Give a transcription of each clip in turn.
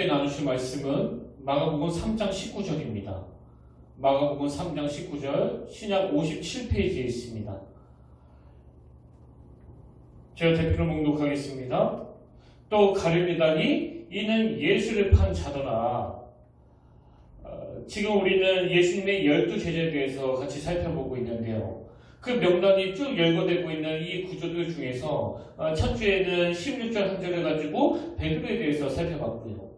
함께 나누실 말씀은 마가복음 3장 19절입니다. 마가복음 3장 19절 신약 57페이지에 있습니다. 제가 대표로 봉독하겠습니다. 또 가룟유다니 이는 예수를 판 자더라. 지금 우리는 예수님의 12제자에 대해서 같이 살펴보고 있는데요. 그 명단이 쭉 열거되고 있는 이 구조들 중에서 첫 주에는 16절 한 절을 가지고 베드로에 대해서 살펴봤고요.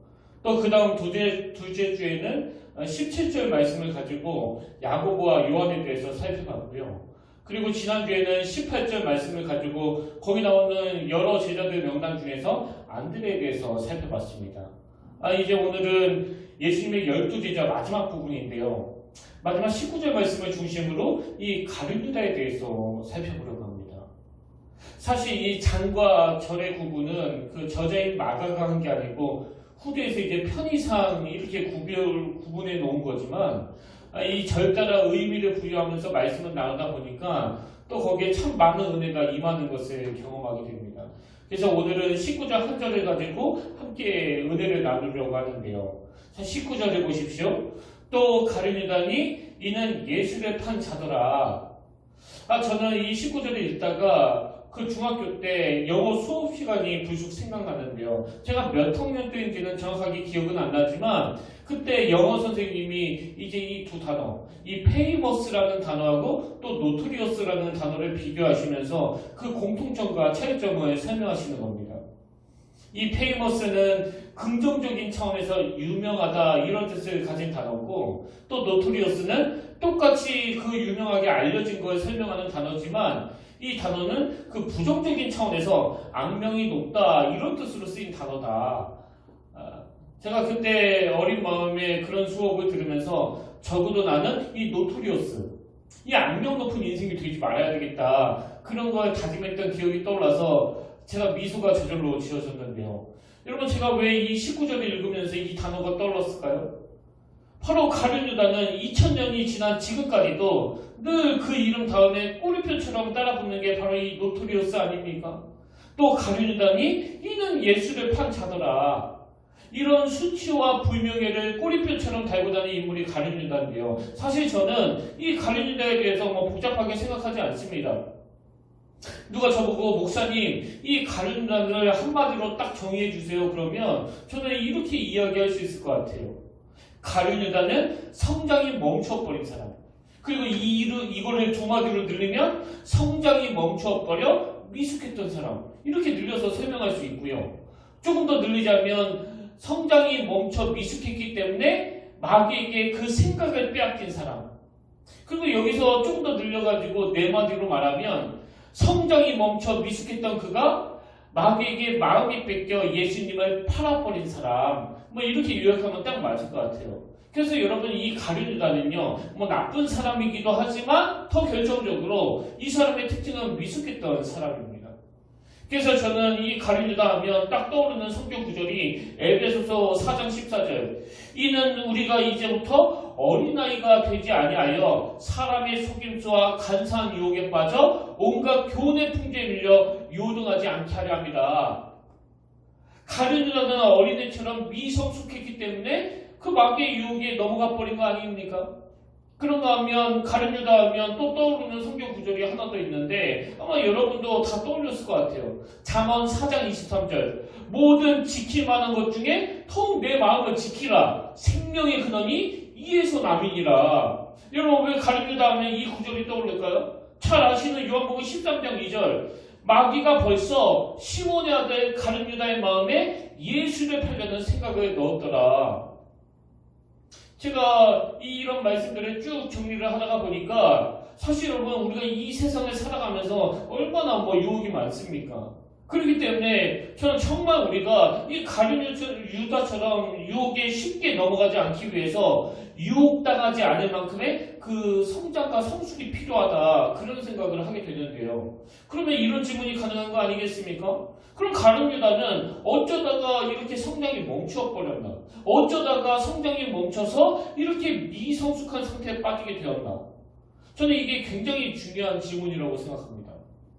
또 그 다음 둘째 주에는 17절 말씀을 가지고 야고보와 요한에 대해서 살펴봤고요. 그리고 지난주에는 18절 말씀을 가지고 거기 나오는 여러 제자들 명단 중에서 안드레에 대해서 살펴봤습니다. 이제 오늘은 예수님의 12제자 마지막 부분인데요. 마지막 19절 말씀을 중심으로 이 가룟유다에 대해서 살펴보려고 합니다. 사실 이 장과 절의 구분은 그 저자인 마가가 한 게 아니고 후대에서 이제 편의상 이렇게 구분해 놓은 거지만 이 절 따라 의미를 부여하면서 말씀을 나누다 보니까 또 거기에 참 많은 은혜가 임하는 것을 경험하게 됩니다. 그래서 오늘은 19절 한 절을 가지고 함께 은혜를 나누려고 하는데요. 자, 19절에 보십시오. 또 가룟유다니 이는 예수를 판 자더라. 저는 이 19절을 읽다가 그 중학교 때 영어 수업 시간이 불쑥 생각나는데요. 제가 몇 학년 때인지는 정확하게 기억은 안 나지만 그때 영어 선생님이 이제 이 두 단어, 이 페이머스라는 단어하고 또 노토리어스라는 단어를 비교하시면서 그 공통점과 차이점을 설명하시는 겁니다. 이 페이머스는 긍정적인 차원에서 유명하다 이런 뜻을 가진 단어고 또 노토리어스는 똑같이 그 유명하게 알려진 걸 설명하는 단어지만 이 단어는 그 부정적인 차원에서 악명이 높다 이런 뜻으로 쓰인 단어다. 제가 그때 어린 마음에 그런 수업을 들으면서 적어도 나는 이 노토리어스, 이 악명 높은 인생이 되지 말아야 되겠다 그런 걸 다짐했던 기억이 떠올라서 제가 미소가 저절로 지어졌는데요. 여러분 제가 왜 이 19절을 읽으면서 이 단어가 떠올랐을까요? 바로 가룟유다는 2000년이 지난 지금까지도 늘 그 이름 다음에 꼬리표처럼 따라붙는 게 바로 이 노토리어스 아닙니까? 또 가룟유다니 이는 예수를 판 자더라. 이런 수치와 불명예를 꼬리표처럼 달고 다니는 인물이 가룟유다인데요. 사실 저는 이 가룟유다에 대해서 복잡하게 생각하지 않습니다. 누가 저보고 목사님 이 가룟유다를 한마디로 딱 정의해 주세요 그러면 저는 이렇게 이야기할 수 있을 것 같아요. 가룟유다는 성장이 멈춰버린 사람. 그리고 이거를 두 마디로 늘리면 성장이 멈춰버려 미숙했던 사람. 이렇게 늘려서 설명할 수 있고요. 조금 더 늘리자면 성장이 멈춰 미숙했기 때문에 마귀에게 그 생각을 빼앗긴 사람. 그리고 여기서 조금 더 늘려가지고 네 마디로 말하면 성장이 멈춰 미숙했던 그가 마귀에게 마음이 뺏겨 예수님을 팔아버린 사람. 이렇게 요약하면 딱 맞을 것 같아요. 그래서 여러분 이 가룟유다는요 나쁜 사람이기도 하지만 더 결정적으로 이 사람의 특징은 미숙했던 사람입니다. 그래서 저는 이 가룟유다 하면 딱 떠오르는 성경 구절이 에베소서 4장 14절 이는 우리가 이제부터 어린아이가 되지 아니하여 사람의 속임수와 간사한 유혹에 빠져 온갖 교훈의 풍조에 밀려 요동하지 않게 하려 합니다. 가룟유다는 어린애처럼 미성숙했기 때문에 그 마귀의 유혹에 넘어가 버린 거 아닙니까? 그런가 하면 가룟유다 하면 또 떠오르는 성경 구절이 하나 더 있는데 아마 여러분도 다 떠올렸을 것 같아요. 잠언 4장 23절 모든 지킬 만한 것 중에 더욱 내 마음을 지키라 생명의 근원이 이에서 남이니라. 여러분 왜 가룟유다 하면 이 구절이 떠오를까요? 잘 아시는 요한복음 13장 2절 마귀가 벌써 시몬의 아들 가룟유다의 마음에 예수를 팔려는 생각을 넣었더라. 제가 이런 말씀들을 쭉 정리를 하다가 보니까 사실 여러분 우리가 이 세상을 살아가면서 얼마나 유혹이 많습니까? 그렇기 때문에 저는 정말 우리가 이 가룟유다처럼 유혹에 쉽게 넘어가지 않기 위해서 유혹당하지 않을 만큼의 그 성장과 성숙이 필요하다 그런 생각을 하게 되는데요. 그러면 이런 질문이 가능한 거 아니겠습니까? 그럼 가룟유다는 어쩌다가 이렇게 성장이 멈춰버렸나? 어쩌다가 성장이 멈춰서 이렇게 미성숙한 상태에 빠지게 되었나? 저는 이게 굉장히 중요한 질문이라고 생각합니다.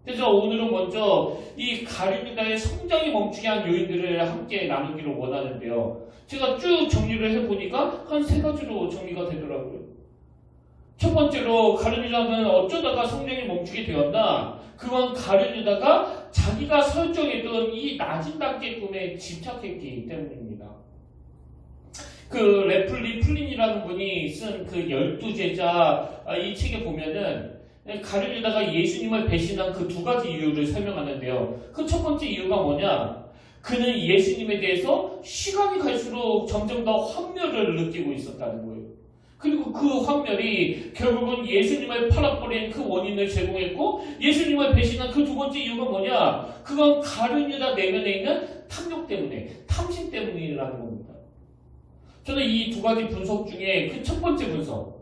그래서 오늘은 먼저 이 가룟유다의 성장이 멈추게 한 요인들을 함께 나누기를 원하는데요. 제가 쭉 정리를 해보니까 한 3가지로 정리가 되더라고요. 첫 번째로 가룟유다는 어쩌다가 성장이 멈추게 되었나? 그건 가룟유다가 자기가 설정했던 이 낮은 단계 꿈에 집착했기 때문입니다. 그 레플리 플린이라는 분이 쓴 그 12제자 이 책에 보면은 가룟유다가 예수님을 배신한 그 2가지 이유를 설명하는데요. 그 첫 번째 이유가 뭐냐? 그는 예수님에 대해서 시간이 갈수록 점점 더 환멸을 느끼고 있었다는 거예요. 그리고 그 환멸이 결국은 예수님을 팔아버린 그 원인을 제공했고, 예수님을 배신한 그 2번째 이유가 뭐냐? 그건 가룟유다 내면에 있는 탐욕 때문에, 탐심 때문이라는 겁니다. 저는 이 2가지 분석 중에 그 첫 번째 분석,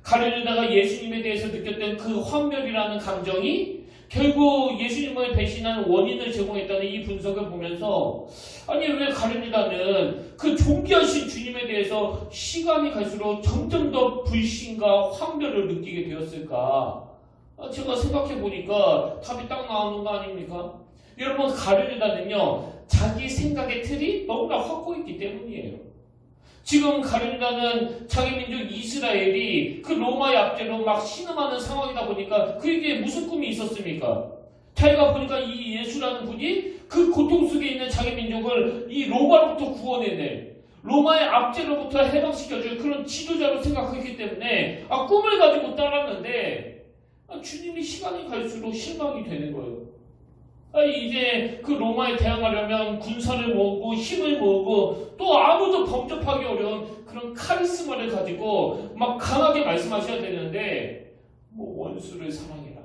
가룟유다가 예수님에 대해서 느꼈던 그 환멸이라는 감정이 결국 예수님을 배신한 원인을 제공했다는 이 분석을 보면서, 아니 왜 가룟유다는 그 존귀하신 주님에 대해서 시간이 갈수록 점점 더 불신과 환멸을 느끼게 되었을까? 제가 생각해 보니까 답이 딱 나오는 거 아닙니까? 여러분, 가룟유다는요, 자기 생각의 틀이 너무나 확고했기 때문이에요. 지금 가룟유다는 자기 민족 이스라엘이 그 로마의 압제로 막 신음하는 상황이다 보니까 그에게 무슨 꿈이 있었습니까? 자기가 보니까 이 예수라는 분이 그 고통 속에 있는 자기 민족을 이 로마로부터 구원해내, 로마의 압제로부터 해방시켜줄 그런 지도자로 생각했기 때문에 꿈을 가지고 따랐는데 주님이 시간이 갈수록 실망이 되는 거예요. 이제 그 로마에 대항하려면 군사를 모으고 힘을 모으고 또 아무도 범접하기 어려운 그런 카리스마를 가지고 막 강하게 말씀하셔야 되는데 원수를 사랑해라.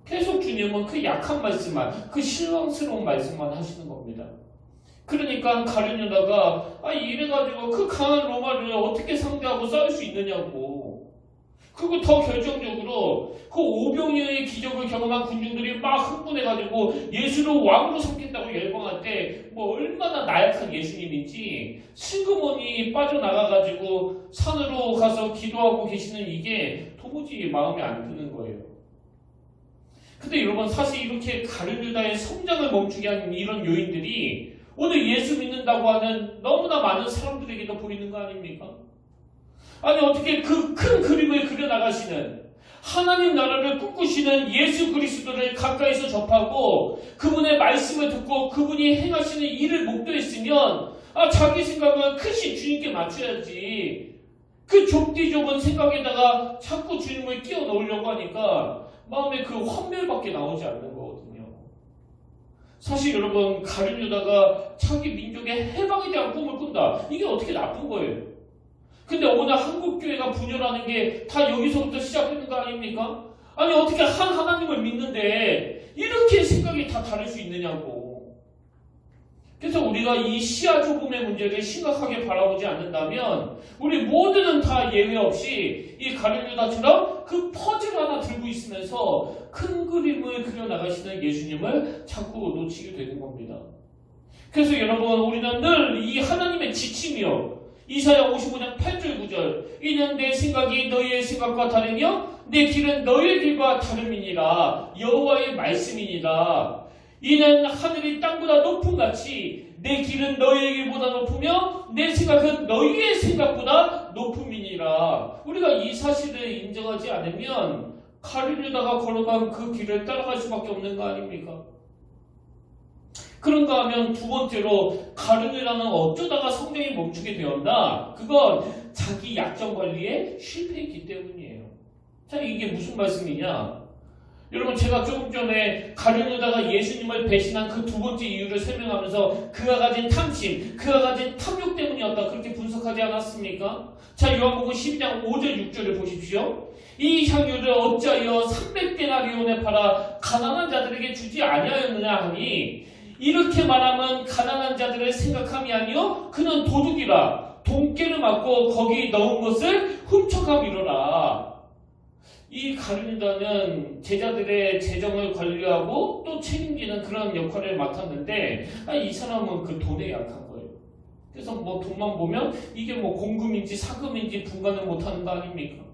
계속 주님은 그 약한 말씀만, 그 실망스러운 말씀만 하시는 겁니다. 그러니까 가룟유다가 이래가지고 그 강한 로마를 어떻게 상대하고 싸울 수 있느냐고. 그리고 더 결정적으로 그 오병이어의 기적을 경험한 군중들이 막 흥분해가지고 예수를 왕으로 삼겠다고 열광할 때 얼마나 나약한 예수님인지 슬그머니 빠져나가가지고 산으로 가서 기도하고 계시는 이게 도무지 마음에 안 드는 거예요. 근데 여러분, 사실 이렇게 가룟유다의 성장을 멈추게 하는 이런 요인들이 오늘 예수 믿는다고 하는 너무나 많은 사람들에게도 보이는 거 아닙니까? 아니 어떻게 그 큰 그림을 그려나가시는, 하나님 나라를 꿈꾸시는 예수 그리스도를 가까이서 접하고 그분의 말씀을 듣고 그분이 행하시는 일을 목도했으면 자기 생각은 크신 주님께 맞춰야지, 그 좁디 좁은 생각에다가 자꾸 주님을 끼워 넣으려고 하니까 마음에 그 환멸밖에 나오지 않는 거거든요. 사실 여러분, 가룟유다가 자기 민족의 해방에 대한 꿈을 꾼다, 이게 어떻게 나쁜 거예요? 근데 오늘 한국교회가 분열하는 게 다 여기서부터 시작되는 거 아닙니까? 아니 어떻게 한 하나님을 믿는데 이렇게 생각이 다 다를 수 있느냐고. 그래서 우리가 이 시야 조금의 문제를 심각하게 바라보지 않는다면 우리 모두는 다 예외 없이 이 가룟유다처럼 그 퍼즐 하나 들고 있으면서 큰 그림을 그려나가시는 예수님을 자꾸 놓치게 되는 겁니다. 그래서 여러분, 우리는 늘 이 하나님의 지침이요, 이사야 55장 8절 9절, 이는 내 생각이 너희의 생각과 다르며 내 길은 너희의 길과 다름이니라, 여호와의 말씀이니라. 이는 하늘이 땅보다 높음 같이 내 길은 너희의 길보다 높으며 내 생각은 너희의 생각보다 높음이니라. 우리가 이 사실을 인정하지 않으면 가룟유다가 걸어간 그 길을 따라갈 수밖에 없는 거 아닙니까? 그런가 하면 두 번째로, 가룟유다는 어쩌다가 성장이 멈추게 되었나? 그건 자기 약점 관리에 실패했기 때문이에요. 자, 이게 무슨 말씀이냐? 여러분, 제가 조금 전에 가룟유다가 예수님을 배신한 그 2번째 이유를 설명하면서 그가 가진 탐심, 그가 가진 탐욕 때문이었다, 그렇게 분석하지 않았습니까? 자, 요한복음 12장 5절 6절을 보십시오. 이 향유를 어찌하여 300데나리온에 팔아 가난한 자들에게 주지 아니하였느냐 하니, 이렇게 말하면 가난한 자들을 생각함이 아니요 그는 도둑이라, 돈깨를 맞고 거기 넣은 것을 훔쳐가미로라. 이 가룟유다는 제자들의 재정을 관리하고 또 책임지는 그런 역할을 맡았는데, 이 사람은 그 돈에 약한 거예요. 그래서 돈만 보면 이게 공금인지 사금인지 분간을 못하는 거 아닙니까?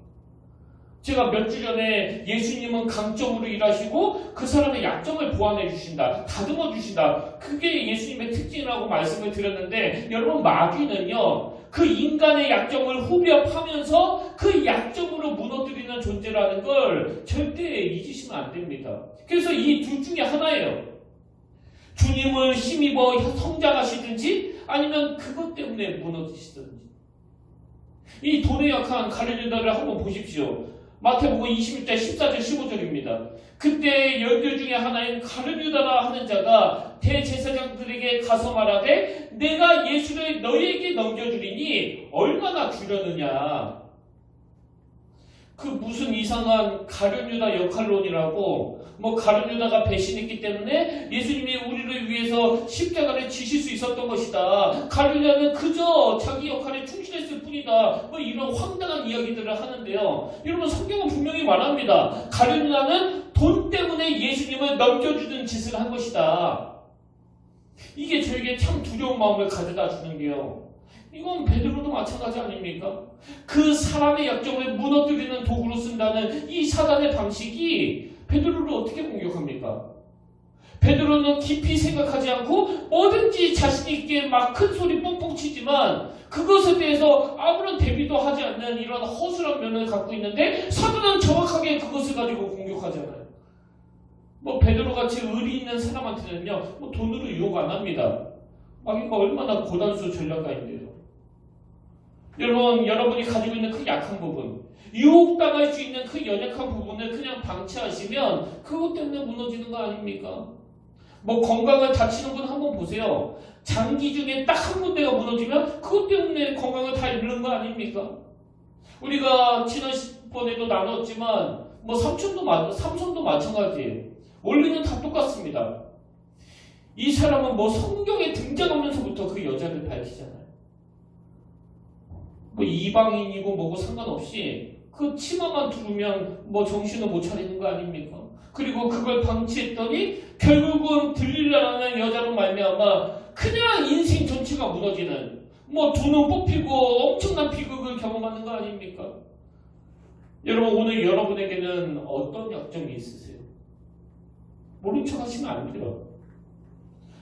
제가 몇 주 전에 예수님은 강점으로 일하시고 그 사람의 약점을 보완해 주신다, 다듬어 주신다. 그게 예수님의 특징이라고 말씀을 드렸는데, 여러분, 마귀는요, 그 인간의 약점을 후벼파면서 그 약점으로 무너뜨리는 존재라는 걸 절대 잊으시면 안 됩니다. 그래서 이 둘 중에 하나예요. 주님을 힘입어 성장하시든지 아니면 그것 때문에 무너지시든지. 이 돈에 약한 가룟 유다를 한번 보십시오. 마태복음 26장 14절 15절입니다. 그때 열두 중에 하나인 가룟 유다라 하는 자가 대제사장들에게 가서 말하되 내가 예수를 너희에게 넘겨주리니 얼마나 주려느냐. 그 무슨 이상한 가룟 유다 역할론이라고, 가룟 유다가 배신했기 때문에 예수님이 우리를 위해서 십자가를 지실 수 있었던 것이다. 가룟 유다는 그저 자기 역할에 충실했을 뿐이다. 이런 황당한 이야기들을 하는데요. 여러분, 성경은 분명히 말합니다. 가룟 유다는 돈 때문에 예수님을 넘겨주는 짓을 한 것이다. 이게 저에게 참 두려운 마음을 가져다 주는 게요. 이건 베드로도 마찬가지 아닙니까? 그 사람의 약점을 무너뜨리는 도구로 쓴다는 이 사단의 방식이 베드로를 어떻게 공격합니까? 베드로는 깊이 생각하지 않고 뭐든지 자신 있게 막 큰 소리 뻥뻥 치지만 그것에 대해서 아무런 대비도 하지 않는 이런 허술한 면을 갖고 있는데, 사단은 정확하게 그것을 가지고 공격하잖아요. 베드로같이 의리 있는 사람한테는요, 돈으로 유혹 안 합니다. 마귀가 얼마나 고단수 전략가인데요. 여러분이 가지고 있는 그 약한 부분, 유혹당할 수 있는 그 연약한 부분을 그냥 방치하시면 그것 때문에 무너지는 거 아닙니까? 건강을 다치는 분 한번 보세요. 장기 중에 딱 한 군데가 무너지면 그것 때문에 건강을 다 잃는 거 아닙니까? 우리가 지난번에도 나눴지만 삼손도 마찬가지예요. 원리는 다 똑같습니다. 이 사람은 성경에 등장하면서부터 그 여자를 밝히잖아요. 이방인이고 뭐고 상관없이 그 치마만 두르면 정신을 못 차리는 거 아닙니까? 그리고 그걸 방치했더니 결국은 들릴라라는 여자로 말미암아 그냥 인생 전체가 무너지는, 두는 뽑히고 엄청난 비극을 경험하는 거 아닙니까? 여러분, 오늘 여러분에게는 어떤 약점이 있으세요? 모른 척 하시면 안 돼요.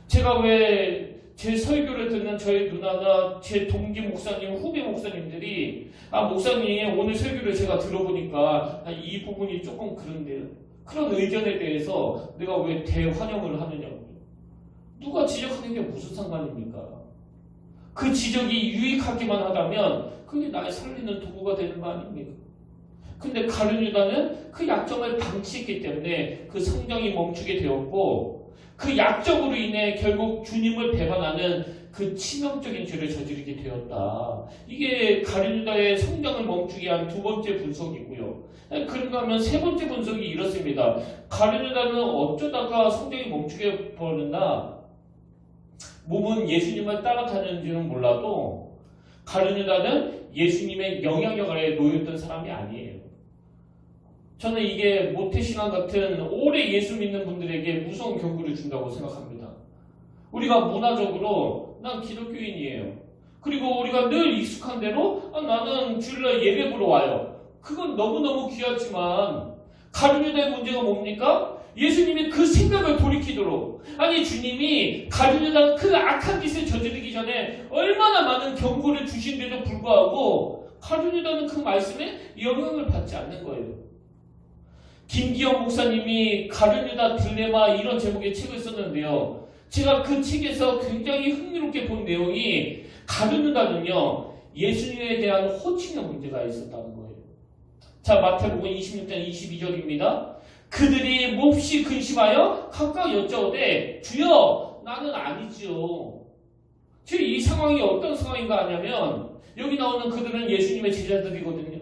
제가 왜 제 설교를 듣는 저희 누나나 제 동기 목사님, 후배 목사님들이 목사님 오늘 설교를 제가 들어보니까 이 부분이 조금 그런데요. 그런 의견에 대해서 내가 왜 대환영을 하느냐고. 누가 지적하는 게 무슨 상관입니까? 그 지적이 유익하기만 하다면 그게 나의 살리는 도구가 되는 거 아닙니까? 근데 가룟 유다는 그 약점을 방치했기 때문에 그 성장이 멈추게 되었고, 그 약점으로 인해 결국 주님을 배반하는 그 치명적인 죄를 저지르게 되었다. 이게 가룟 유다의 성장을 멈추게 한 두 번째 분석이고요. 그런가 하면 세 번째 분석이 이렇습니다. 가룟 유다는 어쩌다가 성장이 멈추게 버렸나? 몸은 예수님을 따라다녔는지는 몰라도 가룟 유다는 예수님의 영향력 아래에 놓였던 사람이 아니에요. 저는 이게 모태신앙 같은 오래 예수 믿는 분들에게 무서운 경고를 준다고 생각합니다. 우리가 문화적으로 난 기독교인이에요. 그리고 우리가 늘 익숙한 대로 나는 주일날 예배 보러 와요. 그건 너무너무 귀하지만 가룟 유다의 문제가 뭡니까? 예수님이 그 생각을 돌이키도록, 주님이 가룟 유다 그 악한 짓을 저지르기 전에 얼마나 많은 경고를 주신데도 불구하고 가룟 유다는 그 말씀에 영향을 받지 않는 거예요. 김기영 목사님이 가룟 유다 딜레마 이런 제목의 책을 썼는데요. 제가 그 책에서 굉장히 흥미롭게 본 내용이 가룟 유다는요, 예수님에 대한 호칭의 문제가 있었다는 거예요. 자, 마태복음 26장 22절입니다. 그들이 몹시 근심하여 각각 여짜오되 주여 나는 아니지요. 지금 이 상황이 어떤 상황인가 하냐면, 여기 나오는 그들은 예수님의 제자들이거든요.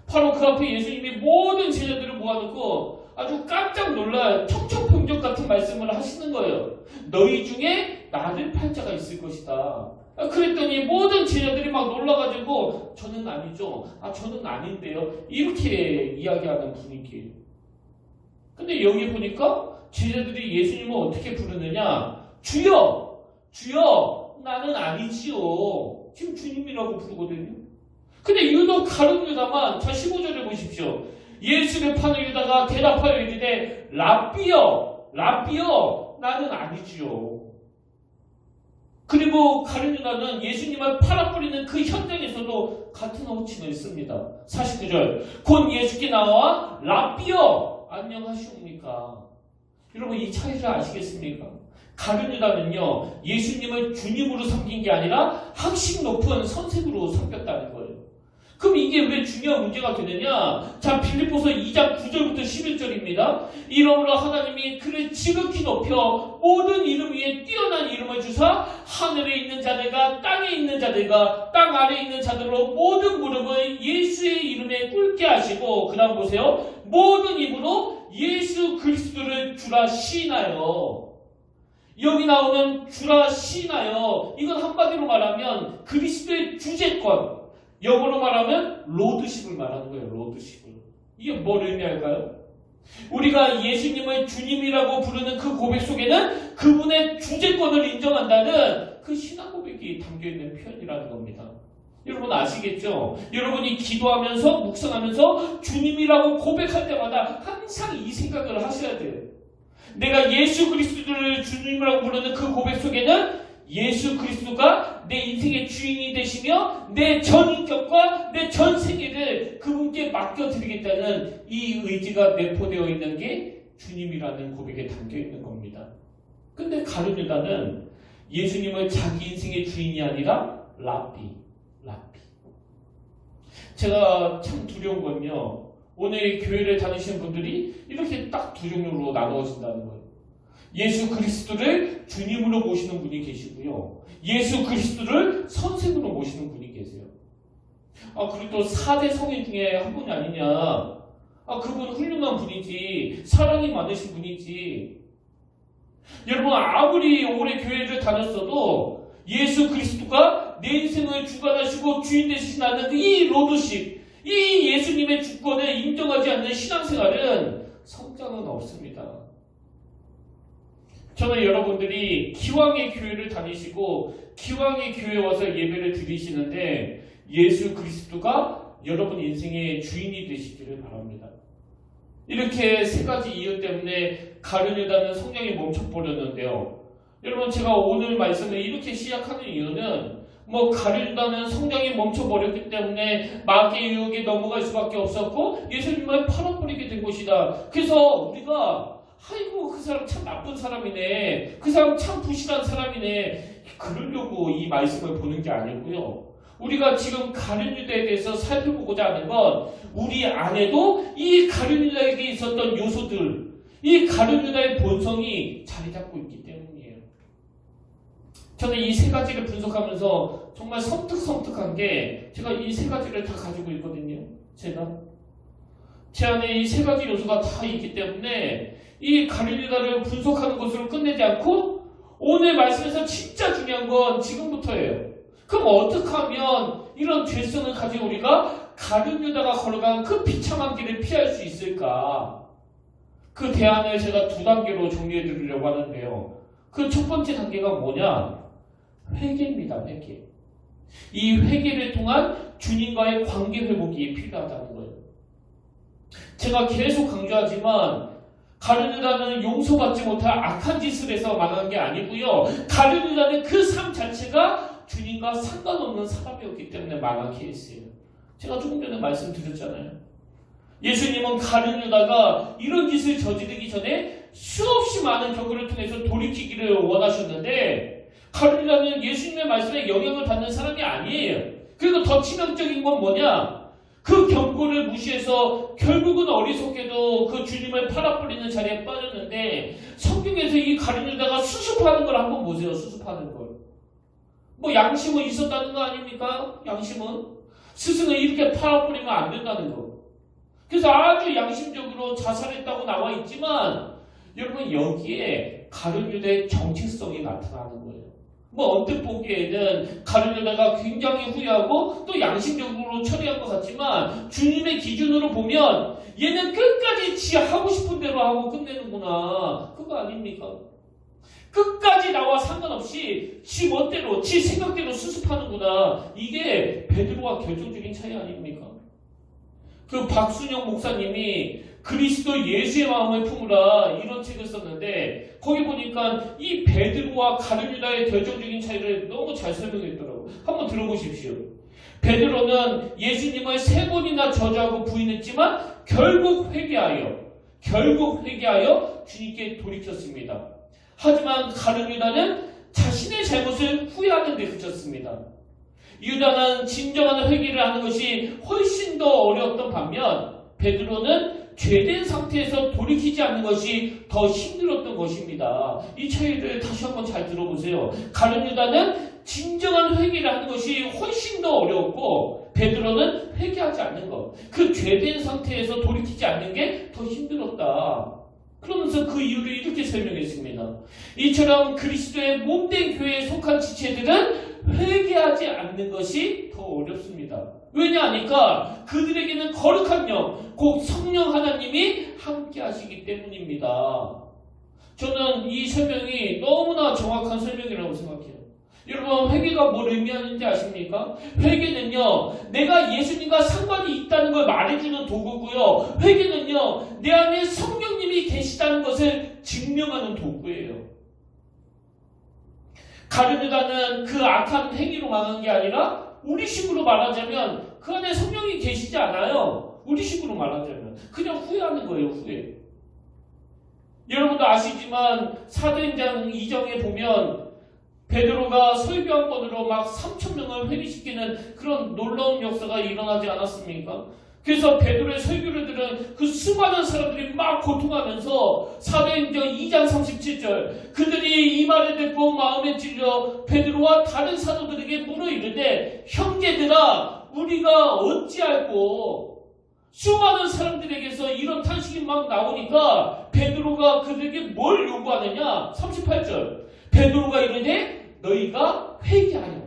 바로 그 앞에 예수님이 모든 제자들을 모아놓고 아주 깜짝 놀랄 청천벽력 같은 말씀을 하시는 거예요. 너희 중에 나를 팔 자가 있을 것이다. 그랬더니 모든 제자들이 막 놀라가지고 저는 아니죠. 저는 아닌데요. 이렇게 이야기하는 분위기예요. 근데 여기 보니까 제자들이 예수님을 어떻게 부르느냐? 주여! 주여! 나는 아니지요. 지금 주님이라고 부르거든요. 근데 유독 가룟 유다만, 자 15절을 보십시오. 예수를 파는 유다가 대답하여 이르되 랍비여, 랍비여, 나는 아니지요. 그리고 가룟 유다는 예수님을 팔아버리는 그 현장에서도 같은 호칭을 씁니다. 49절, 곧 예수께 나와 랍비여, 안녕하시옵니까? 여러분 이 차이를 아시겠습니까? 가룟 유다는요, 예수님을 주님으로 섬긴 게 아니라 학식 높은 선생으로 섬겼다는 거예요. 그럼 이게 왜 중요한 문제가 되느냐? 자, 빌립보서 2장 9절부터 11절입니다. 이러므로 하나님이 그를 지극히 높여 모든 이름 위에 뛰어난 이름을 주사 하늘에 있는 자들과 땅에 있는 자들과 땅 아래에 있는 자들로 모든 무릎을 예수의 이름에 꿇게 하시고, 그 다음 보세요. 모든 입으로 예수 그리스도를 주라 시인하여. 여기 나오는 주라 시인하여, 이건 한마디로 말하면 그리스도의 주재권, 영어로 말하면 로드십을 말하는 거예요. 로드십을. 이게 뭘 의미할까요? 우리가 예수님을 주님이라고 부르는 그 고백 속에는 그분의 주재권을 인정한다는 그 신앙 고백이 담겨있는 표현이라는 겁니다. 여러분 아시겠죠? 여러분이 기도하면서 묵상하면서 주님이라고 고백할 때마다 항상 이 생각을 하셔야 돼요. 내가 예수 그리스도를 주님이라고 부르는 그 고백 속에는 예수 그리스도가 내 인생의 주인이 되시며 내 전 인격과 내 전 세계를 그분께 맡겨드리겠다는 이 의지가 내포되어 있는 게 주님이라는 고백에 담겨있는 겁니다. 근데 가룟 유다는 예수님을 자기 인생의 주인이 아니라 랍비. 제가 참 두려운 건요, 오늘 교회를 다니시는 분들이 이렇게 딱 두 종류로 나누어진다는 거예요. 예수 그리스도를 주님으로 모시는 분이 계시고요, 예수 그리스도를 선생으로 모시는 분이 계세요. 그리고 또 4대 성인 중에 한 분이 아니냐, 그분 훌륭한 분이지, 사랑이 많으신 분이지. 여러분 아무리 오래 교회를 다녔어도 예수 그리스도가 내 인생을 주관하시고 주인 되시는 이 로드십, 이 예수님의 주권을 인정하지 않는 신앙생활은 성장은 없습니다. 저는 여러분들이 기왕의 교회를 다니시고 기왕의 교회에 와서 예배를 드리시는데 예수 그리스도가 여러분 인생의 주인이 되시기를 바랍니다. 이렇게 세 가지 이유 때문에 가룟 유다는 성령이 멈춰버렸는데요. 여러분 제가 오늘 말씀을 이렇게 시작하는 이유는 가룟 유다는 성령이 멈춰버렸기 때문에 마귀의 유혹에 넘어갈 수밖에 없었고 예수님을 팔아버리게 된 것이다. 그래서 우리가 아이고 그 사람 참 나쁜 사람이네, 그 사람 참 부실한 사람이네, 그러려고 이 말씀을 보는 게 아니고요. 우리가 지금 가룟 유다에 대해서 살펴보고자 하는 건 우리 안에도 이 가룟 유다에게 있었던 요소들, 이 가룟 유다의 본성이 자리 잡고 있기 때문이에요. 저는 이 세 가지를 분석하면서 정말 섬뜩한 게 제가 이 세 가지를 다 가지고 있거든요. 제 안에 이 세 가지 요소가 다 있기 때문에 이 가룟 유다를 분석하는 것으로 끝내지 않고 오늘 말씀에서 진짜 중요한 건 지금부터예요. 그럼 어떻게 하면 이런 죄성을 가진 우리가 가룟 유다가 걸어간 그 비참한 길을 피할 수 있을까? 그 대안을 제가 두 단계로 정리해 드리려고 하는데요. 그 첫 번째 단계가 뭐냐? 회개입니다. 회개. 이 회개를 통한 주님과의 관계 회복이 필요하다는 거예요. 제가 계속 강조하지만 가룟 유다는 용서받지 못할 악한 짓을 해서 망한 게 아니고요. 가룟 유다는 그 삶 자체가 주님과 상관없는 사람이었기 때문에 망한 케이스예요. 제가 조금 전에 말씀드렸잖아요. 예수님은 가룟 유다가 이런 짓을 저지르기 전에 수없이 많은 경우를 통해서 돌이키기를 원하셨는데 가룟 유다는 예수님의 말씀에 영향을 받는 사람이 아니에요. 그리고 더 치명적인 건 뭐냐? 그 경고를 무시해서 결국은 어리석게도 그 주님을 팔아버리는 자리에 빠졌는데 성경에서 이 가룟 유다가 수습하는 걸 한번 보세요. 수습하는 걸. 양심은 있었다는 거 아닙니까? 양심은. 스승을 이렇게 팔아버리면 안 된다는 거. 그래서 아주 양심적으로 자살했다고 나와 있지만 여러분 여기에 가룟 유다의 정체성이 나타나는 거예요. 언뜻 보기에는 가룟 유다가 굉장히 후회하고 또 양심적으로 처리한 것 같지만 주님의 기준으로 보면 얘는 끝까지 지 하고 싶은 대로 하고 끝내는구나. 그거 아닙니까? 끝까지 나와 상관없이 지 멋대로, 지 생각대로 수습하는구나. 이게 베드로와 결정적인 차이 아닙니까? 그 박순영 목사님이 그리스도 예수의 마음을 품으라 이런 책을 썼는데 거기 보니까 이 베드로와 가룟 유다의 결정적인 차이를 너무 잘 설명했더라고요. 한번 들어보십시오. 베드로는 예수님을 3번이나 저주하고 부인했지만 결국 회개하여 주님께 돌이켰습니다. 하지만 가룟 유다는 자신의 잘못을 후회하는 데 그쳤습니다. 유다는 진정한 회개를 하는 것이 훨씬 더 어려웠던 반면 베드로는 죄된 상태에서 돌이키지 않는 것이 더 힘들었던 것입니다. 이 차이를 다시 한번 잘 들어보세요. 가룟 유다는 진정한 회개를 하는 것이 훨씬 더 어려웠고 베드로는 회개하지 않는 것, 그 죄된 상태에서 돌이키지 않는 게 더 힘들었다. 그러면서 그 이유를 이렇게 설명했습니다. 이처럼 그리스도의 몸된 교회에 속한 지체들은 회개하지 않는 것이 더 어렵습니다. 왜냐하니까 그들에게는 거룩한 영, 곧 성령 하나님이 함께 하시기 때문입니다. 저는 이 설명이 너무나 정확한 설명이라고 생각해요. 여러분, 회개가 뭘 의미하는지 아십니까? 회개는요, 내가 예수님과 상관이 있다는 걸 말해주는 도구고요. 회개는요, 내 안에 성령님이 계시다는 것을 증명하는 도구예요. 가룟 유다는 그 악한 행위로 망한 게 아니라 우리식으로 말하자면 그 안에 성령이 계시지 않아요. 우리식으로 말하자면 그냥 후회하는 거예요. 후회. 여러분도 아시지만 사도행전 2장에 보면 베드로가 설교 한 번으로 막 3,000명을 회개시키는 그런 놀라운 역사가 일어나지 않았습니까? 그래서 베드로의 설교를 들은 그 수많은 사람들이 막 고통하면서 사도행전 2장 37절 그들이 이 말을 듣고 마음에 찔려 베드로와 다른 사도들에게 물어 이르되 형제들아 우리가 어찌할꼬. 수많은 사람들에게서 이런 탄식이 막 나오니까 베드로가 그들에게 뭘 요구하느냐. 38절 베드로가 이르되 너희가 회개하여.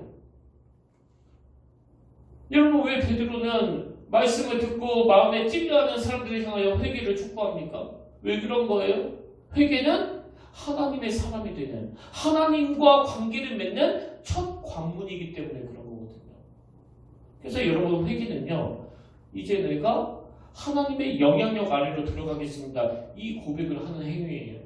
여러분, 왜 베드로는 말씀을 듣고 마음에 찔려하는 사람들을 향하여 회개를 촉구합니까? 왜 그런 거예요? 회개는 하나님의 사람이 되는, 하나님과 관계를 맺는 첫 관문이기 때문에 그런 거거든요. 그래서 여러분, 회개는요, 이제 내가 하나님의 영향력 아래로 들어가겠습니다. 이 고백을 하는 행위예요.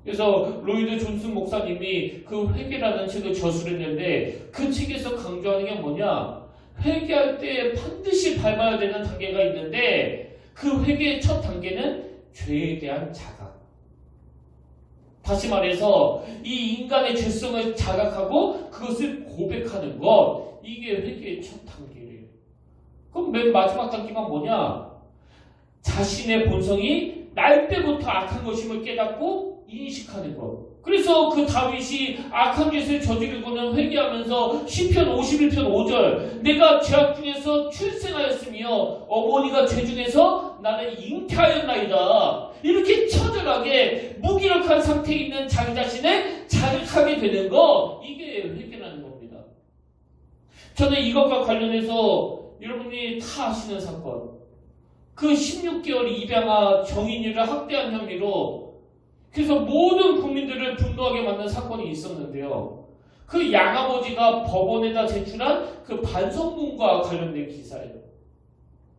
그래서 로이드 존슨 목사님이 그 회개라는 책을 저술했는데 그 책에서 강조하는 게 뭐냐? 회개할 때 반드시 밟아야 되는 단계가 있는데 그 회개의 첫 단계는 죄에 대한 자각. 다시 말해서 이 인간의 죄성을 자각하고 그것을 고백하는 것. 이게 회개의 첫 단계예요. 그럼 맨 마지막 단계가 뭐냐? 자신의 본성이 날 때부터 악한 것임을 깨닫고 인식하는 것. 그래서 그 다윗이 악한 짓을 저지르고는 회개하면서 시편 51편 5절 내가 죄악 중에서 출생하였으며 어머니가 죄 중에서 나는 잉태하였나이다. 이렇게 처절하게 무기력한 상태에 있는 자기 자신을 자극하게 되는 것. 이게 회개라는 겁니다. 저는 이것과 관련해서 여러분이 다 아시는 사건, 그 16개월 입양아 정인이를 학대한 혐의로 그래서 모든 국민들을 분노하게 만든 사건이 있었는데요. 그 양아버지가 법원에다 제출한 그 반성문과 관련된 기사예요.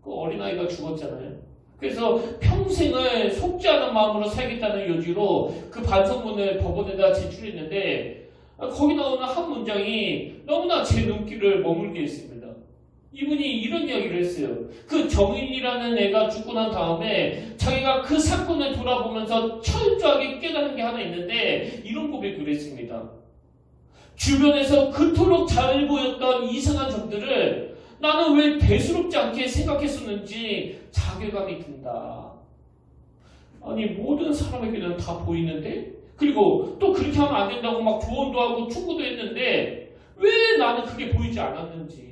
그 어린아이가 죽었잖아요. 그래서 평생을 속지 않은 마음으로 살겠다는 요지로 그 반성문을 법원에다 제출했는데 거기 나오는 한 문장이 너무나 제 눈길을 머물게 했습니다. 이분이 이런 이야기를 했어요. 그 정인이라는 애가 죽고 난 다음에 자기가 그 사건을 돌아보면서 철저하게 깨달은 게 하나 있는데 이런 고백을 했습니다. 주변에서 그토록 잘 보였던 이상한 점들을 나는 왜 대수롭지 않게 생각했었는지 자괴감이 든다. 아니, 모든 사람에게는 다 보이는데, 그리고 또 그렇게 하면 안 된다고 막 조언도 하고 충고도 했는데 왜 나는 그게 보이지 않았는지.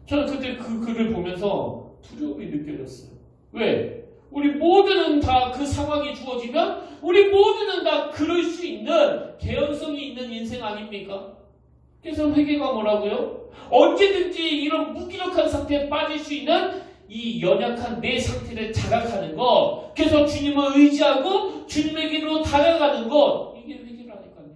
저는 그때 그 글을 보면서 두려움이 느껴졌어요. 왜? 우리 모두는 다 그 상황이 주어지면 우리 모두는 다 그럴 수 있는 개연성이 있는 인생 아닙니까? 그래서 회개가 뭐라고요? 언제든지 이런 무기력한 상태에 빠질 수 있는 이 연약한 내 상태를 자각하는 것. 그래서 주님을 의지하고 주님에게로 다가가는 것, 이게 회개라니까요.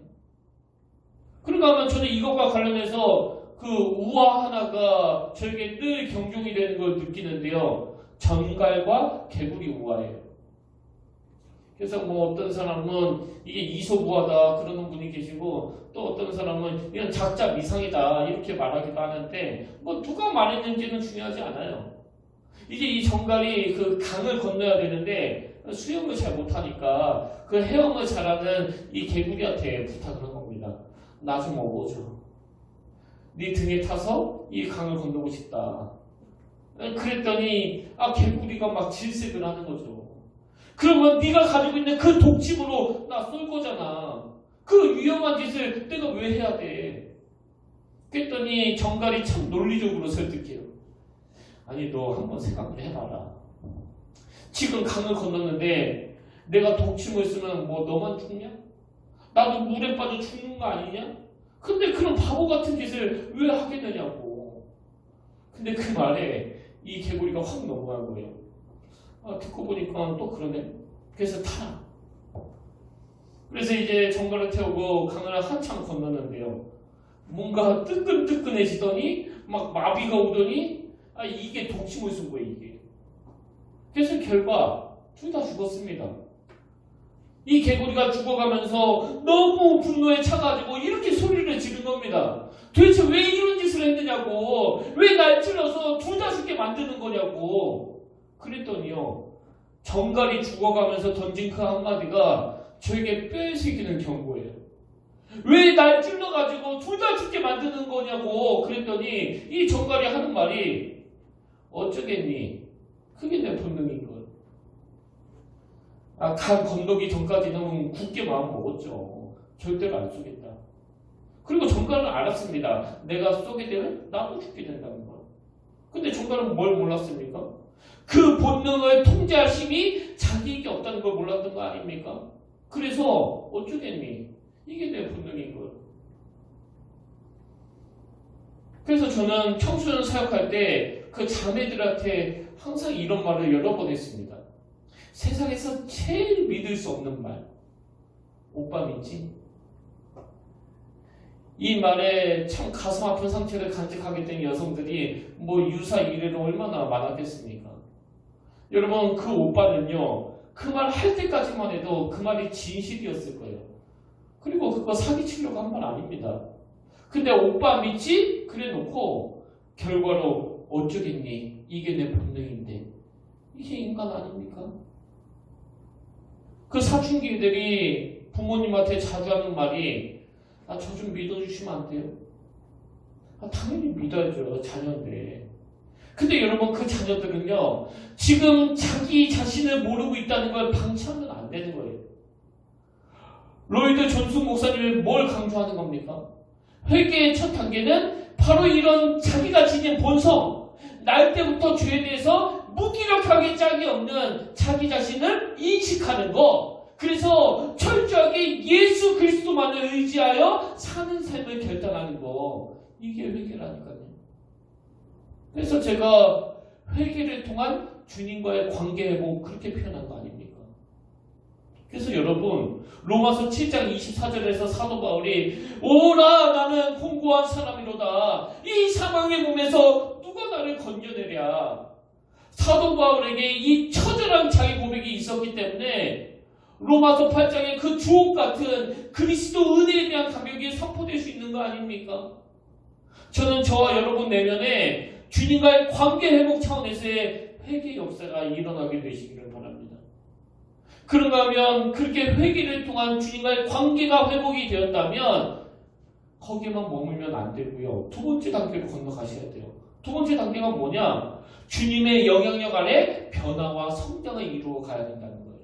그런가 하면 저는 이것과 관련해서 그 우화 하나가 저에게 늘 경종이 되는 걸 느끼는데요. 전갈과 개구리 우화예요. 그래서 뭐 어떤 사람은 이게 이소부화다 그러는 분이 계시고, 또 어떤 사람은 이건 작자 미상이다 이렇게 말하기도 하는데, 뭐 누가 말했는지는 중요하지 않아요. 이제 이 전갈이 그 강을 건너야 되는데 수영을 잘 못하니까 그 헤엄을 잘하는 이 개구리한테 부탁을 한 겁니다. 나 좀 업어줘. 네 등에 타서 이 강을 건너고 싶다. 그랬더니 개구리가 막 질색을 하는 거죠. 그러면 네가 가지고 있는 그 독침으로 나 쏠 거잖아. 그 위험한 짓을 내가 왜 해야 돼? 그랬더니 전갈이 참 논리적으로 설득해요. 아니, 너 한번 생각을 해봐라. 지금 강을 건넜는데 내가 독침을 쓰면 뭐 너만 죽냐? 나도 물에 빠져 죽는 거 아니냐? 근데 그런 바보 같은 짓을 왜 하겠느냐고. 근데 그 말에 이 개구리가 확 넘어간 거예요. 듣고 보니까 또 그러네. 그래서 타라. 그래서 이제 전갈을 태우고 강을 한참 건넜는데요. 뭔가 뜨끈뜨끈해지더니 막 마비가 오더니 이게 독침을 쓴 거예요, 이게. 그래서 결과 둘 다 죽었습니다. 이 개구리가 죽어가면서 너무 분노에 차가지고 이렇게 소리를 지른 겁니다. 도대체 왜 이런 짓을 했느냐고, 왜 날 찔러서 둘 다 죽게 만드는 거냐고. 그랬더니요, 전갈이 죽어가면서 던진 그 한마디가 저에게 뼈에 새기는 경고예요. 왜 날 찔러가지고 둘 다 죽게 만드는 거냐고. 그랬더니 이 전갈이 하는 말이, 어쩌겠니? 그게 내 본능인 걸. 강 건너기 전까지는 굳게 마음 먹었죠. 절대로 안 쏘겠다. 그리고 전갈은 알았습니다. 내가 쏘게 되면 나도 죽게 된다는 걸. 근데 전갈은 뭘 몰랐습니까? 그 본능을 통제할 힘이 자기에게 없다는 걸 몰랐던 거 아닙니까? 그래서 어쩌겠니? 이게 내 본능인 걸. 그래서 저는 청소년 사역할 때 그 자매들한테 항상 이런 말을 여러 번 했습니다. 세상에서 제일 믿을 수 없는 말. 오빠 믿지? 이 말에 참 가슴 아픈 상처를 간직하게 된 여성들이 뭐 유사 이래로 얼마나 많았겠습니까? 여러분, 그 오빠는요, 그 말 할 때까지만 해도 그 말이 진실이었을 거예요. 그리고 그거 사기치려고 한 말 아닙니다. 근데 오빠 믿지? 그래 놓고 결과로 어쩌겠니? 이게 내 본능인데. 이게 인간 아닙니까? 그 사춘기들이 부모님한테 자주 하는 말이, 저 좀 믿어주시면 안 돼요? 당연히 믿어야죠. 자녀인데. 근데 여러분, 그 자녀들은요, 지금 자기 자신을 모르고 있다는 걸 방치하면 안 되는 거예요. 로이드 존슨 목사님이 뭘 강조하는 겁니까? 회개의 첫 단계는 바로 이런 자기가 지닌 본성, 날 때부터 죄에 대해서 무기력하게 짝이 없는 자기 자신을 인식하는 거. 그래서 철저하게 예수 그리스도만을 의지하여 사는 삶을 결단하는 거. 이게 회개라니까요. 그래서 제가 회개를 통한 주님과의 관계 회복, 그렇게 표현한 거 아닙니까? 그래서 여러분, 로마서 7장 24절에서 사도 바울이, 오라 나는 공고한 사람이로다. 이 사망의 몸에서 누가 나를 건져내랴. 사도 바울에게 이 처절한 자기 고백이 있었기 때문에 로마서 8장의 그 주옥 같은 그리스도 은혜에 대한 감격이 선포될 수 있는 거 아닙니까? 저는 저와 여러분 내면에 주님과의 관계 회복 차원에서의 회개 역사가 일어나게 되시기를 바랍니다. 그런가 하면 그렇게 회개를 통한 주님과의 관계가 회복이 되었다면 거기에만 머물면 안 되고요. 두 번째 단계로 건너가셔야 돼요. 두 번째 단계가 뭐냐? 주님의 영향력 아래 변화와 성장을 이루어 가야 된다는 거예요.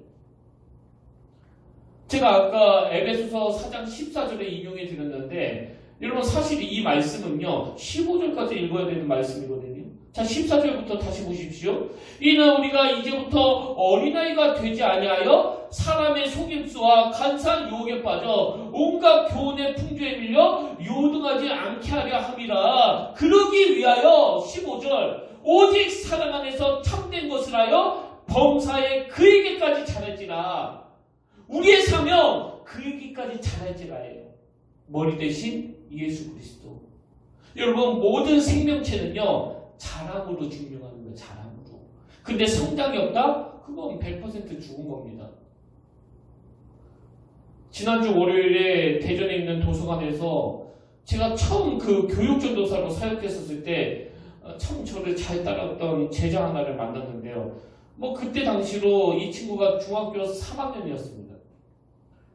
제가 아까 에베소서 4장 14절에 인용해 드렸는데, 여러분 사실 이 말씀은요 15절까지 읽어야 되는 말씀이거든요. 자, 14절부터 다시 보십시오. 이는 우리가 이제부터 어린아이가 되지 아니하여 사람의 속임수와 간사한 유혹에 빠져 온갖 교훈의 풍조에 밀려 요동하지 않게 하려 함이라. 그러기 위하여 15절 오직 사랑 안에서 참된 것을 하여 범사에 그에게까지 잘할지라. 우리의 사명 그에게까지 잘할지라예요. 머리 대신 예수 그리스도. 여러분, 모든 생명체는요 자랑으로 증명하는 거예요. 자랑으로. 근데 성장이 없다? 그건 100% 죽은 겁니다. 지난주 월요일에 대전에 있는 도서관에서 제가 처음 그 교육전도사로 사역했었을 때 참 저를 잘 따랐던 제자 하나를 만났는데요. 그때 당시로 이 친구가 중학교 3학년이었습니다.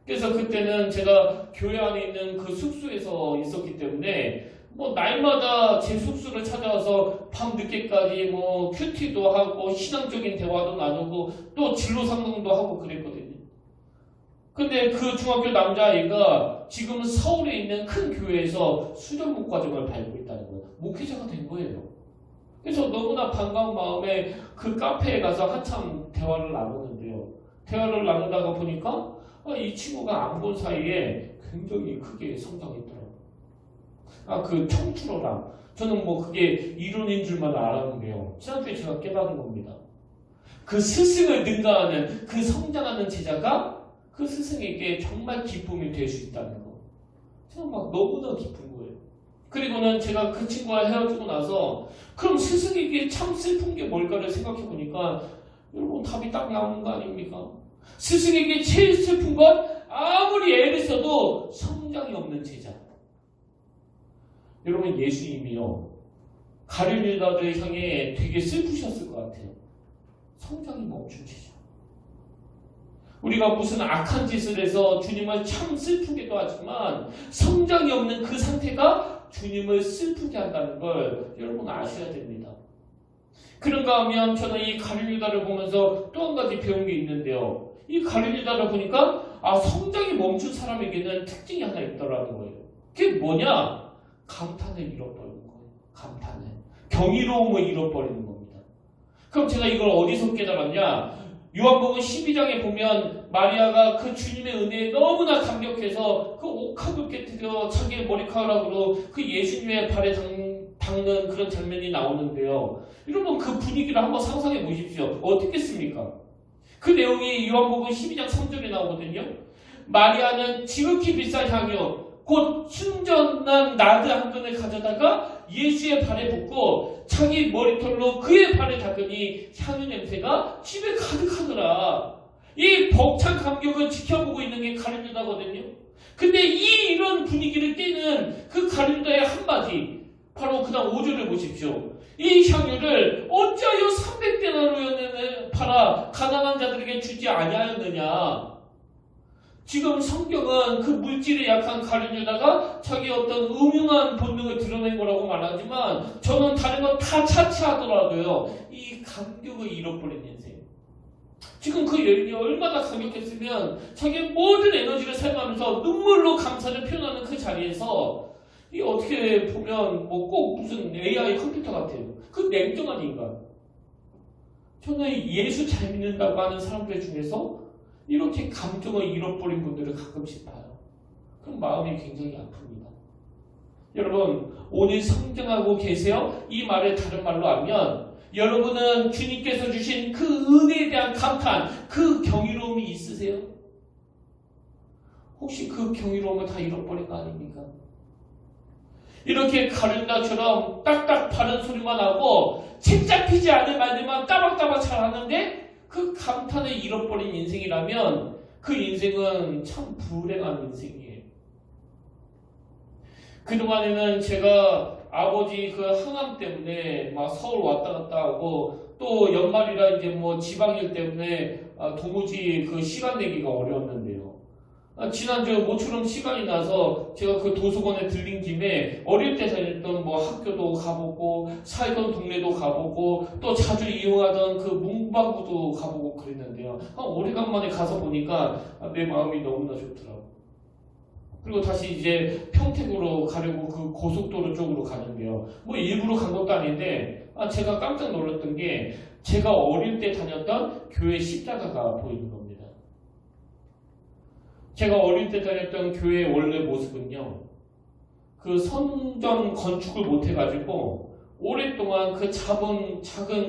그래서 그때는 제가 교회 안에 있는 그 숙소에서 있었기 때문에 날마다 제 숙소를 찾아와서 밤 늦게까지 큐티도 하고 신앙적인 대화도 나누고 또 진로 상담도 하고 그랬거든요. 근데 그 중학교 남자아이가 지금 서울에 있는 큰 교회에서 수련목 과정을 밟고 있다는 거예요. 목회자가 된 거예요. 그래서 너무나 반가운 마음에 그 카페에 가서 한참 대화를 나누는데요. 대화를 나누다가 보니까 이 친구가 안 본 사이에 굉장히 크게 성장했더라고요. 그 청출어람. 저는 그게 이론인 줄만 알았는데요. 지난주에 제가 깨달은 겁니다. 그 스승을 능가하는 그 성장하는 제자가 그 스승에게 정말 기쁨이 될 수 있다는 거. 저는 너무나 기쁜 거예요. 그리고는 제가 그 친구와 헤어지고 나서 그럼 스승에게 참 슬픈 게 뭘까를 생각해 보니까 여러분 답이 딱 나오는 거 아닙니까? 스승에게 제일 슬픈 건 아무리 애를 써도 성장이 없는 제자. 여러분, 예수님이요 가룟 유다를 향해 되게 슬프셨을 것 같아요. 성장이 멈춘 제자. 우리가 무슨 악한 짓을 해서 주님을 참 슬프게도 하지만 성장이 없는 그 상태가 주님을 슬프게 한다는 걸 여러분 아셔야 됩니다. 그런가 하면 저는 이 가룟 유다를 보면서 또 한 가지 배운 게 있는데요. 이 가룟 유다를 보니까 성장이 멈춘 사람에게는 특징이 하나 있더라는 거예요. 그게 뭐냐? 감탄을 잃어버리는 거예요. 감탄을. 경이로움을 잃어버리는 겁니다. 그럼 제가 이걸 어디서 깨달았냐? 요한복음 12장에 보면 마리아가 그 주님의 은혜에 너무나 감격해서 그 옥합을 깨뜨려 자기의 머리카락으로 그 예수님의 발에 닦는 그런 장면이 나오는데요. 여러분, 그 분위기를 한번 상상해 보십시오. 어떻겠습니까? 그 내용이 요한복음 12장 3절에 나오거든요. 마리아는 지극히 비싼 향유 곧 순전한 나드 한 근을 가져다가 예수의 발에 붓고 자기 머리털로 그의 발에 닦으니 향유 냄새가 집에 가득하더라. 이 벅찬 감격을 지켜보고 있는 게 가룟 유다거든요. 근데 이런 분위기를 깨는 그 가룟 유다의 한마디, 바로 그다음 5절을 보십시오. 이 향유를 어찌하여 300데나리온에 팔아 가난한 자들에게 주지 아니하였느냐. 지금 성경은 그 물질에 약한 가룟 유다가 자기 어떤 음흉한 본능을 드러낸 거라고 말하지만 저는 다른 건 다 차치하더라도요. 이 감격을 잃어버린 인생. 지금 그 여인이 얼마나 감격했으면 자기의 모든 에너지를 사용하면서 눈물로 감사를 표현하는 그 자리에서 이 어떻게 보면 꼭 무슨 AI 컴퓨터 같아요. 그 냉정한 인간. 저는 예수 잘 믿는다고 하는 사람들 중에서 이렇게 감정을 잃어버린 분들을 가끔씩 봐요. 그럼 마음이 굉장히 아픕니다. 여러분, 오늘 성장하고 계세요? 이 말을 다른 말로 하면 여러분은 주님께서 주신 그 은혜에 대한 감탄, 그 경이로움이 있으세요? 혹시 그 경이로움을 다 잃어버린 거 아닙니까? 이렇게 가룟유다처럼 딱딱 바른 소리만 하고 책 잡히지 않을 말들만 따박따박 잘하는데 그 감탄을 잃어버린 인생이라면 그 인생은 참 불행한 인생이에요. 그동안에는 제가 아버지 그 항암 때문에 막 서울 왔다 갔다 하고 또 연말이라 이제 지방일 때문에 도무지 그 시간 내기가 어려웠는데요. 지난주 모처럼 시간이 나서 제가 그 도서관에 들린 김에 어릴 때 다녔던 학교도 가보고 살던 동네도 가보고 또 자주 이용하던 그 문방구도 가보고 그랬는데요. 오래간만에 가서 보니까 내 마음이 너무나 좋더라고요. 그리고 다시 이제 평택으로 가려고 그 고속도로 쪽으로 가는데요. 일부러 간 것도 아닌데 제가 깜짝 놀랐던 게 제가 어릴 때 다녔던 교회 십자가가 보이는 겁니다. 제가 어릴 때 다녔던 교회의 원래 모습은요, 그 선전 건축을 못해가지고 오랫동안 그 작은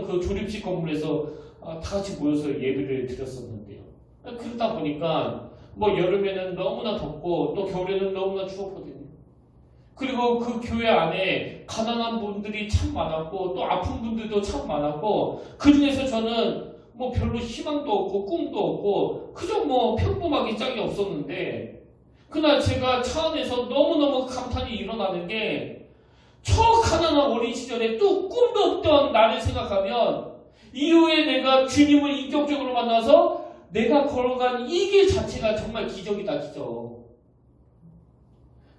그 조립식 건물에서 다 같이 모여서 예배를 드렸었는데요. 그러다 보니까 뭐 여름에는 너무나 덥고 또 겨울에는 너무나 추웠거든요. 그리고 그 교회 안에 가난한 분들이 참 많았고 또 아픈 분들도 참 많았고 그 중에서 저는 뭐 별로 희망도 없고 꿈도 없고 그저 뭐 평범하게 짝이 없었는데 그날 제가 차 안에서 너무너무 감탄이 일어나는 게 저 가난한 어린 시절에 또 꿈도 없던 나를 생각하면 이후에 내가 주님을 인격적으로 만나서 내가 걸어간 이 길 자체가 정말 기적이다, 기적.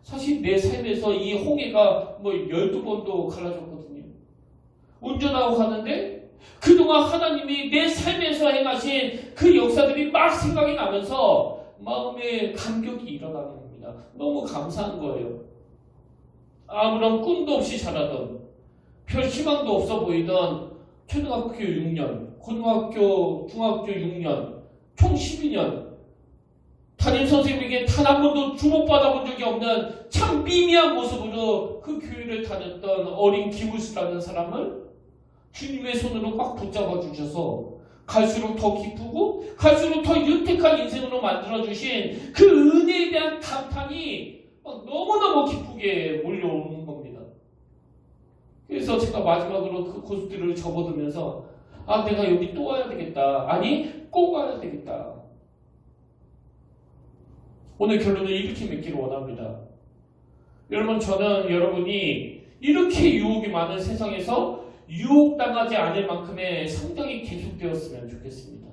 사실 내 삶에서 이 홍해가 뭐 12번도 갈라졌거든요. 운전하고 가는데 그동안 하나님이 내 삶에서 행하신 그 역사들이 막 생각이 나면서 마음에 감격이 일어나는 겁니다. 너무 감사한 거예요. 아무런 꿈도 없이 자라던 별 희망도 없어 보이던 초등학교 6년, 고등학교, 중학교 6년, 총 12년 담임선생님에게 단 한 번도 주목받아본 적이 없는 참 미미한 모습으로 그 교회를 다녔던 어린 김우수라는 사람을 주님의 손으로 꽉 붙잡아 주셔서 갈수록 더 기쁘고 갈수록 더 윤택한 인생으로 만들어주신 그 은혜에 대한 감탄이 너무너무 기쁘게 몰려오는 겁니다. 그래서 제가 마지막으로 그 고수들을 접어두면서 내가 여기 또 와야 되겠다. 아니 꼭 와야 되겠다. 오늘 결론을 이렇게 맺기를 원합니다. 여러분, 저는 여러분이 이렇게 유혹이 많은 세상에서 유혹당하지 않을 만큼의 성장이 계속되었으면 좋겠습니다.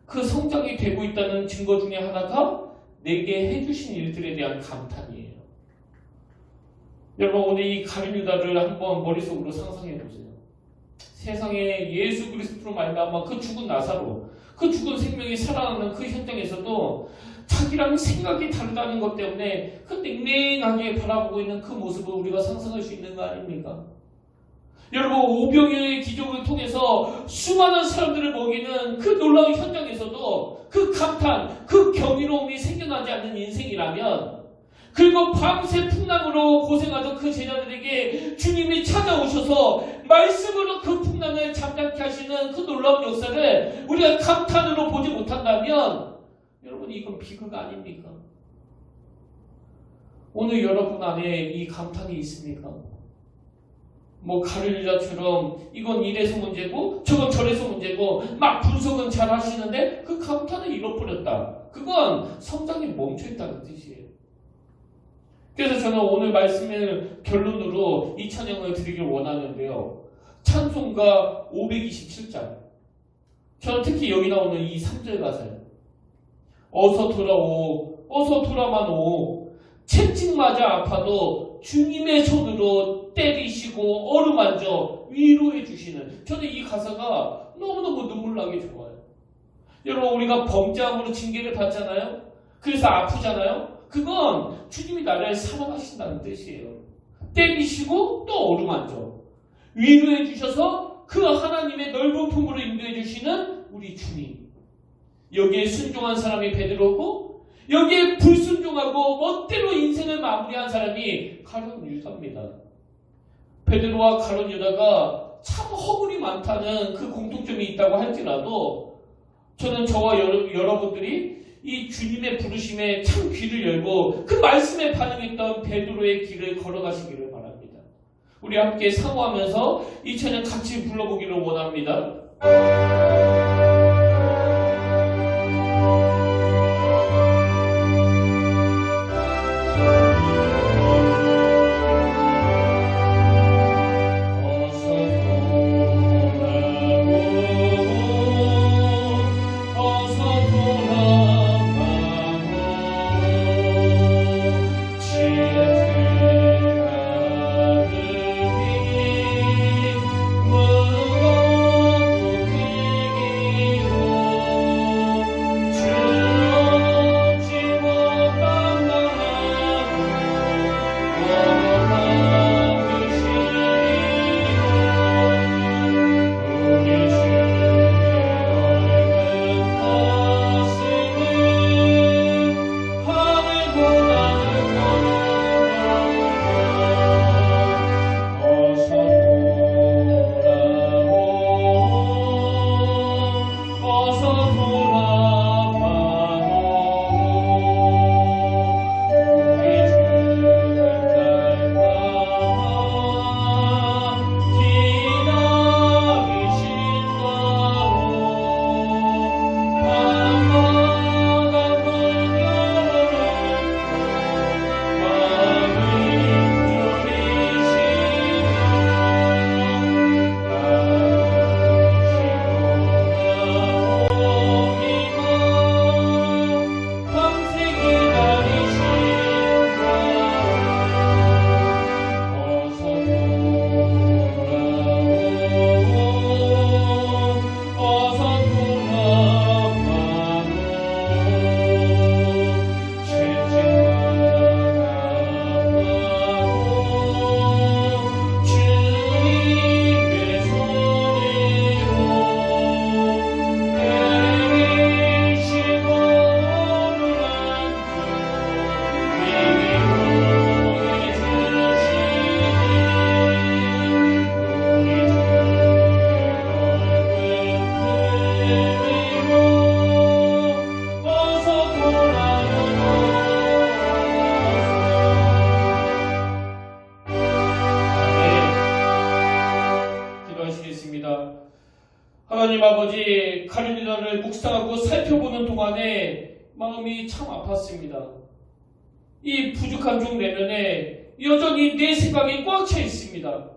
그 성장이 되고 있다는 증거 중에 하나가 내게 해주신 일들에 대한 감탄이에요. 여러분, 오늘 이 가룟 유다를 한번 머릿속으로 상상해 보세요. 세상에 예수 그리스도로 말미암아 그 죽은 나사로, 그 죽은 생명이 살아나는 그 현장에서도 자기랑 생각이 다르다는 것 때문에 그 냉랭하게 바라보고 있는 그 모습을 우리가 상상할 수 있는 거 아닙니까? 여러분, 오병이어의 기적을 통해서 수많은 사람들을 먹이는 그 놀라운 현장에서도 그 감탄, 그 경이로움이 생겨나지 않는 인생이라면, 그리고 밤새 풍랑으로 고생하던 그 제자들에게 주님이 찾아오셔서 말씀으로 그 풍랑을 잠잠케 하시는 그 놀라운 역사를 우리가 감탄으로 보지 못한다면 여러분, 이건 비극 아닙니까? 오늘 여러분 안에 이 감탄이 있습니까? 뭐 가룟유다처럼 이건 이래서 문제고 저건 저래서 문제고 막 분석은 잘 하시는데 그 감탄을 잃어버렸다. 그건 성장이 멈춰있다는 뜻이에요. 그래서 저는 오늘 말씀을 결론으로 이 찬양을 드리길 원하는데요. 찬송가 527장. 저는 특히 여기 나오는 이 3절 가사예요. 어서 돌아오, 어서 돌아만 오. 채찍 맞아 아파도 주님의 손으로 때리시고 어루만져 위로해 주시는, 저는 이 가사가 너무너무 눈물나게 좋아요. 여러분, 우리가 범죄함으로 징계를 받잖아요. 그래서 아프잖아요. 그건 주님이 나를 사랑하신다는 뜻이에요. 때리시고 또 어루만져 위로해 주셔서 그 하나님의 넓은 품으로 인도해 주시는 우리 주님. 여기에 순종한 사람이 베드로고 여기에 불순종하고 멋대로 인생을 마무리한 사람이 가룟 유다입니다. 베드로와 가룟 유다가 참 허물이 많다는 그 공통점이 있다고 할지라도 저는 저와 여러분들이 이 주님의 부르심에 참 귀를 열고 그 말씀에 반응했던 베드로의 길을 걸어가시기를 바랍니다. 우리 함께 사모하면서 이 찬양 같이 불러보기를 원합니다. 하나님 아버지, 가룟유다를 묵상하고 살펴보는 동안에 마음이 참 아팠습니다. 이 부족한 중 내면에 여전히 내 생각이 꽉 차 있습니다.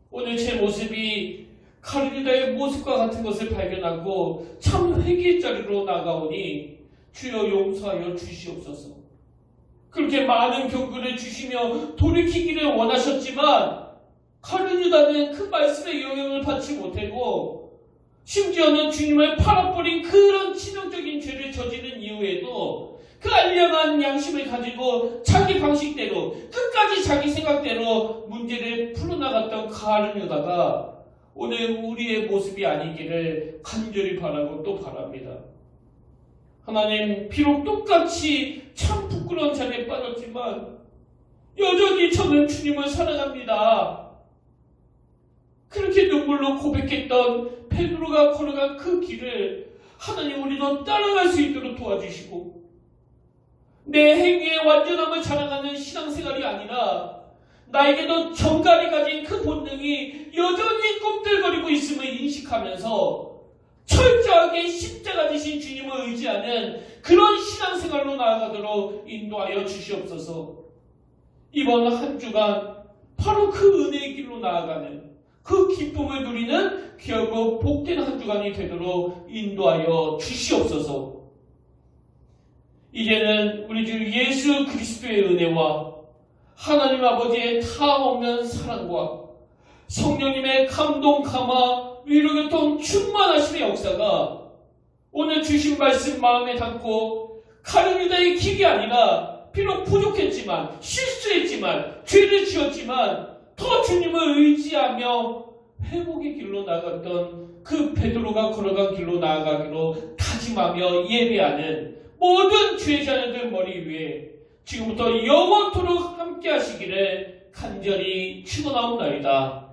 오늘 제 모습이 가룟유다의 모습과 같은 것을 발견하고 참 회개의 자리로 나가오니 주여 용서하여 주시옵소서. 그렇게 많은 경고를 주시며 돌이키기를 원하셨지만 가룟유다는 그 말씀의 영향을 받지 못하고 심지어는 주님을 팔아버린 그런 치명적인 죄를 저지른 이후에도 그 알량한 양심을 가지고 자기 방식대로 끝까지 자기 생각대로 문제를 풀어나갔던 가룟유다가 오늘 우리의 모습이 아니기를 간절히 바라고 또 바랍니다. 하나님, 비록 똑같이 참 부끄러운 자리에 빠졌지만 여전히 저는 주님을 사랑합니다. 그렇게 눈물로 고백했던 베드로가 걸어간 그 길을 하나님 우리도 따라갈 수 있도록 도와주시고 내 행위의 완전함을 자랑하는 신앙생활이 아니라 나에게도 정갈이 가진 그 본능이 여전히 꿈틀거리고 있음을 인식하면서 철저하게 십자가 지신 주님을 의지하는 그런 신앙생활로 나아가도록 인도하여 주시옵소서. 이번 한 주간 바로 그 은혜의 길로 나아가는 그 기쁨을 누리는 귀하고 복된 한 주간이 되도록 인도하여 주시옵소서. 이제는 우리 주 예수 그리스도의 은혜와 하나님 아버지의 타없는 사랑과 성령님의 감동, 감화, 위로 교통 충만하심의 역사가 오늘 주신 말씀 마음에 담고 가룟유다의 길이 아니라 비록 부족했지만 실수했지만 죄를 지었지만 더 주님을 의지하며 회복의 길로 나갔던 그 베드로가 걸어간 길로 나아가기로 다짐하며 예배하는 모든 주의 자녀들 머리 위에 지금부터 영원토록 함께 하시기를 간절히 축원하옵나이다.